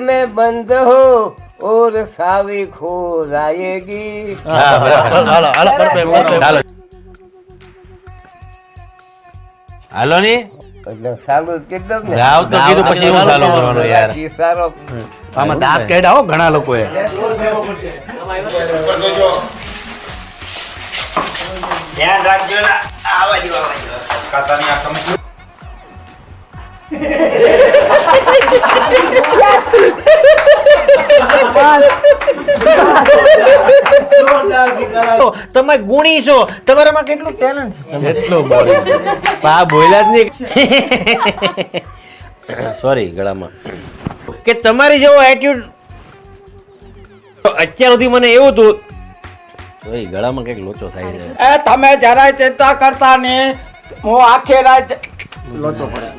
में बंद हो और सावी खोर आएगी. હાલો ની એટલે સારું કીધું ને. ગાવ તો કીધું પછી હું ચાલુ કરવાનો યાર. સારો આમાં દાંત કાઢ્યા હો ઘણા લોકોએ. ધ્યાન રાખજો ને આવા જેવા કાતાની આ કમ તમે ગુણી છો, તમારામાં કેટલું ટેલેન્ટ છે. એટલો બોડી પા બોલ્યા જ નહીં. સોરી ગળામાં કે તમારી જેવો એટીટ્યુડ અત્યાર સુધી મને એવું હતું. સોરી ગળામાં કઈક લોચો થાય છે. એ તમે જરાય ચિંતા કરતા નહીં, હું આખી રાત લોચો પડે.